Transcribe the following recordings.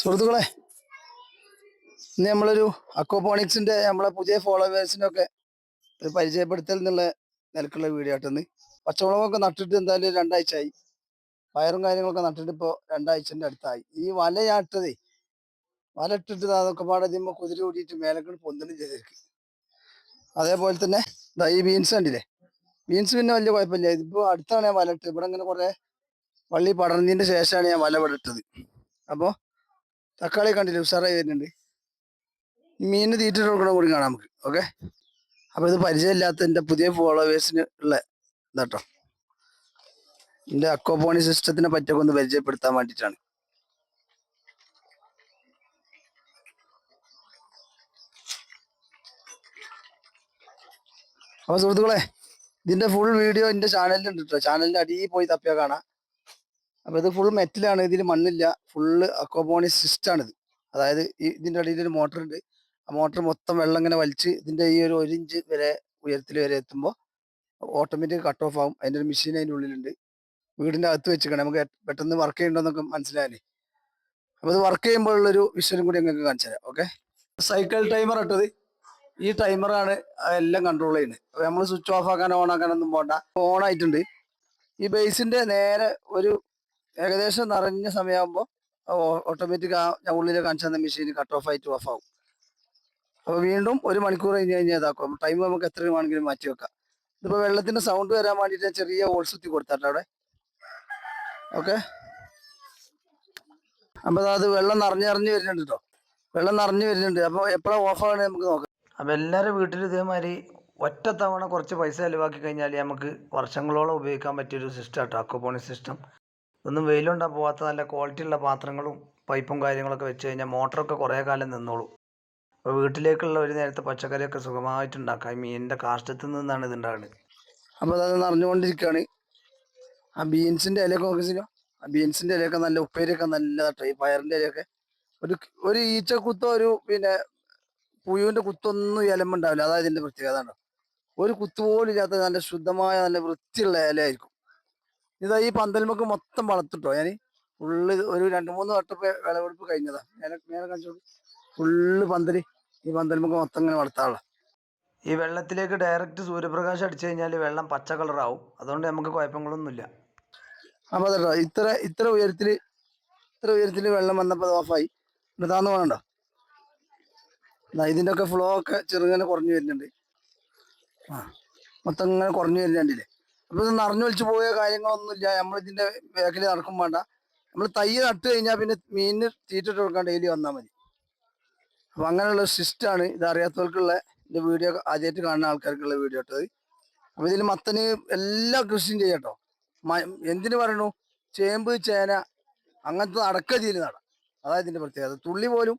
സുഹൃത്തുക്കളെ, ഇന്ന് നമ്മളൊരു അക്വാപോണിക്സിന്റെ നമ്മളെ പുതിയ ഫോളോവേഴ്സിനൊക്കെ ഒരു പരിചയപ്പെടുത്തൽ എന്നുള്ള നിലക്കുള്ള വീഡിയോ ആട്ടെന്ന്. പച്ചമുളകൊക്കെ നട്ടിട്ട് എന്തായാലും രണ്ടാഴ്ച ആയി. പയറും കാര്യങ്ങളൊക്കെ നട്ടിട്ട് ഇപ്പോൾ രണ്ടാഴ്ചൻ്റെ അടുത്തായി. ഈ വല ഞാട്ടതേ വല ഇട്ടിട്ട് അതൊക്കെ പാടെ ഇതിമ്പോൾ കുതിര കൂടിയിട്ട് മേലക്കൾ പൊന്തലും ചെയ്തിരിക്കും. അതേപോലെ തന്നെ ഈ ബീൻസ് കണ്ടില്ലേ, ബീൻസ് പിന്നെ വലിയ കുഴപ്പമില്ല. ഇതിപ്പോൾ അടുത്താണ് ഞാൻ വല ഇട്ടത്. ഇവിടെ ഇങ്ങനെ കുറേ വള്ളി പടർന്നതിൻ്റെ ശേഷമാണ് ഞാൻ വല ഇവിടെ ഇട്ടത്. അപ്പോൾ തക്കാളി കണ്ടില്ലേ, ഉഷാറായി വരുന്നുണ്ട്. മീനിന് തീറ്റ കൊടുക്കണം കൂടി കാണാം നമുക്ക്. ഓക്കെ, അപ്പോൾ ഇത് പരിചയമില്ലാത്ത എൻ്റെ പുതിയ ഫോളോവേഴ്സിന് ഉള്ള ഇതാട്ടോ, എൻ്റെ അക്വാപോണി സിസ്റ്റത്തിനെ പറ്റിയൊക്കെ ഒന്ന് പരിചയപ്പെടുത്താൻ വേണ്ടിയിട്ടാണ്. അപ്പോൾ സുഹൃത്തുക്കളെ, ഇതിൻ്റെ ഫുൾ വീഡിയോ എൻ്റെ ചാനലിലുണ്ട് കേട്ടോ. ചാനലിൻ്റെ അടിയിൽ പോയി തപ്പിയാൽ കാണാം. അപ്പോൾ ഇത് ഫുൾ മെറ്റലാണ്, ഇതിൽ മണ്ണില്ല. ഫുള്ള് അക്വാപോണി സിസ്റ്റാണിത്. അതായത് ഇതിൻ്റെ അടിയിൽ ഒരു മോട്ടർ ഉണ്ട്. ആ മോട്ടർ മൊത്തം വെള്ളം ഇങ്ങനെ വലിച്ച് ഇതിൻ്റെ ഈ ഒരു 1 ഇഞ്ച് വരെ ഉയരത്തിൽ വരെ എത്തുമ്പോൾ ഓട്ടോമാറ്റിക് കട്ട് ഓഫ് ആവും. അതിൻ്റെ ഒരു മെഷീൻ അതിൻ്റെ ഉള്ളിലുണ്ട്. വീടിൻ്റെ അകത്ത് വെച്ചിരിക്കണം, നമുക്ക് പെട്ടെന്ന് വർക്ക് ചെയ്യണമെന്നൊക്കെ മനസ്സിലായാലേ. അപ്പോൾ ഇത് വർക്ക് ചെയ്യുമ്പോഴുള്ളൊരു വിഷയം കൂടി ഞങ്ങൾക്ക് കാണിച്ചു തരാം. ഓക്കെ, സൈക്കിൾ ടൈമർ ഇട്ടത് ഈ ടൈമറാണ് എല്ലാം കൺട്രോൾ ചെയ്യുന്നത്. അപ്പോൾ നമ്മൾ സ്വിച്ച് ഓഫ് ആക്കാൻ ഓൺ ആക്കാനൊന്നും പോകണ്ട. ഓൺ ആയിട്ടുണ്ട്. ഈ ബേസിൻ്റെ നേരെ ഒരു ഏകദേശം നിറഞ്ഞ സമയമാകുമ്പോൾ ഓട്ടോമാറ്റിക് ആ ഉള്ളിൽ കാണിച്ചു തന്ന മെഷീൻ കട്ട് ഓഫ് ആയിട്ട് ഓഫ് ആവും. അപ്പോൾ വീണ്ടും 1 മണിക്കൂർ കഴിഞ്ഞ് കഴിഞ്ഞാൽ ഇതാക്കും. ടൈം നമുക്ക് എത്ര വേണമെങ്കിലും മാറ്റി വെക്കാം. ഇതിപ്പോൾ വെള്ളത്തിൻ്റെ സൗണ്ട് വരാൻ വേണ്ടിയിട്ട് ചെറിയ ഹോൾസ് കുത്തി കൊടുത്താട്ടെ അവിടെ. ഓക്കെ, അപ്പോൾ അത് വെള്ളം നിറഞ്ഞ് വരുന്നുണ്ട് കേട്ടോ. വെള്ളം നിറഞ്ഞു വരുന്നുണ്ട്. അപ്പോൾ എപ്പോഴാണ് ഓഫ് ആകണേ നമുക്ക് നോക്കാം. അപ്പോൾ എല്ലാവരും വീട്ടിൽ ഇതേമാതിരി ഒറ്റ തവണ കുറച്ച് പൈസ ചിലവാക്കി കഴിഞ്ഞാൽ നമുക്ക് വർഷങ്ങളോളം ഉപയോഗിക്കാൻ പറ്റിയൊരു സിസ്റ്റം കേട്ടോ, അക്വാപോണിക് സിസ്റ്റം. ഒന്നും വെയിലുണ്ടാ പോകാത്ത നല്ല ക്വാളിറ്റി ഉള്ള പാത്രങ്ങളും പൈപ്പും കാര്യങ്ങളൊക്കെ വെച്ച് കഴിഞ്ഞാൽ മോട്ടറൊക്കെ കുറേ കാലം നിന്നോളൂ. അപ്പോൾ വീട്ടിലേക്കുള്ള ഒരു നേരത്തെ പച്ചക്കറിയൊക്കെ സുഖമായിട്ട് ഉണ്ടാക്കാം. മീനിൻ്റെ കാഷ്ടത്തിൽ നിന്നാണ് ഇത് ഉണ്ടാകുന്നത്. അപ്പോൾ അത് നിറഞ്ഞുകൊണ്ടിരിക്കുകയാണ്. ആ ബീൻസിൻ്റെ ഇലയൊക്കെ നോക്കിച്ചോ. ആ ബീൻസിൻ്റെ ഇലയൊക്കെ നല്ല ഉപ്പേരിയൊക്കെ നല്ലതാട്ടോ. ഈ പയറിൻ്റെ ഇലയൊക്കെ ഒരു ഈച്ച കുത്തോ ഒരു പിന്നെ പുഴുവിൻ്റെ കുത്തൊന്നും ഇലമുണ്ടാവില്ല. അതായത് ഇതിൻ്റെ പ്രത്യേകത ഉണ്ടോ, ഒരു കുത്തുപോലും ഇല്ലാത്ത നല്ല ശുദ്ധമായ നല്ല വൃത്തിയുള്ള ഇലയായിരിക്കും. ഇതാ ഈ പന്തൽമൊക്കെ മൊത്തം വളർത്തിട്ടോ. ഞാൻ ഫുള്ള് ഒരു 2-3 വട്ടപ്പ് വിളവെടുപ്പ് കഴിഞ്ഞതാ. മേലെ കാണിച്ചോളൂ, ഫുള്ള് പന്തൽ. ഈ പന്തൽമൊക്കെ മൊത്തം ഇങ്ങനെ വളർത്താനുള്ള. ഈ വെള്ളത്തിലേക്ക് ഡയറക്റ്റ് സൂര്യപ്രകാശം അടിച്ചു കഴിഞ്ഞാൽ വെള്ളം പച്ച കളറാവും. അതുകൊണ്ട് നമുക്ക് കുഴപ്പങ്ങളൊന്നുമില്ല. അപ്പോൾ അതട്ടോ, ഇത്ര ഉയരത്തിൽ വെള്ളം വന്നപ്പോൾ അത് ഓഫായി. ഇതാന്ന് വേണണ്ടോ, ഇതിൻ്റെ ഒക്കെ ഫ്ലോ ഒക്കെ ചെറുങ്ങനെ കുറഞ്ഞു വരുന്നുണ്ട്. ആ, മൊത്തം ഇങ്ങനെ കുറഞ്ഞു വരുന്നുണ്ടല്ലേ. അപ്പോൾ ഇത് നിറഞ്ഞു വലിച്ചു പോയ കാര്യങ്ങളൊന്നുമില്ല. നമ്മളിതിൻ്റെ ബാക്കിൽ നടക്കും വേണ്ട. നമ്മൾ തൈ നട്ട് കഴിഞ്ഞാൽ പിന്നെ മീനിന് തീറ്റിട്ട് കൊടുക്കാൻ ഡെയിലി വന്നാൽ മതി. അപ്പോൾ അങ്ങനെയുള്ള സിസ്റ്റമാണ്. ഇത് അറിയാത്തവർക്കുള്ള എൻ്റെ വീഡിയോ ആദ്യമായിട്ട് കാണുന്ന ആൾക്കാർക്കുള്ള വീഡിയോ ഇട്ടത്. അപ്പോൾ ഇതിൽ മത്തന് എല്ലാ കൃഷിയും ചെയ്യാം കേട്ടോ. എന്തിനു പറയണു, ചേമ്പ് ചേന അങ്ങനത്തെ അടക്ക ഇതിൽ നടാം. അതായത് ഇതിൻ്റെ പ്രത്യേകത. തുള്ളി പോലും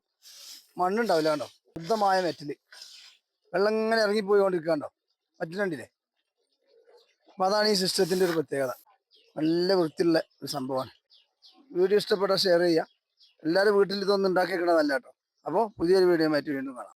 മണ്ണുണ്ടാവില്ല കണ്ടോ, ശുദ്ധമായ മെറ്റല്. വെള്ളം ഇങ്ങനെ ഇറങ്ങിപ്പോയിക്കൊണ്ടിരിക്കണ്ടോ, പറ്റുന്നുണ്ടില്ലേ. അപ്പം അതാണ് ഈ സിസ്റ്റത്തിൻ്റെ ഒരു പ്രത്യേകത. നല്ല വൃത്തിയുള്ള ഒരു സംഭവമാണ്. വീഡിയോ ഇഷ്ടപ്പെട്ടാൽ ഷെയർ ചെയ്യുക. എല്ലാവരും വീട്ടിൽ ഇതൊന്നും ഉണ്ടാക്കിയേക്കണതല്ല കേട്ടോ. അപ്പോൾ പുതിയൊരു വീഡിയോ മാറ്റി വീണ്ടും കാണാം.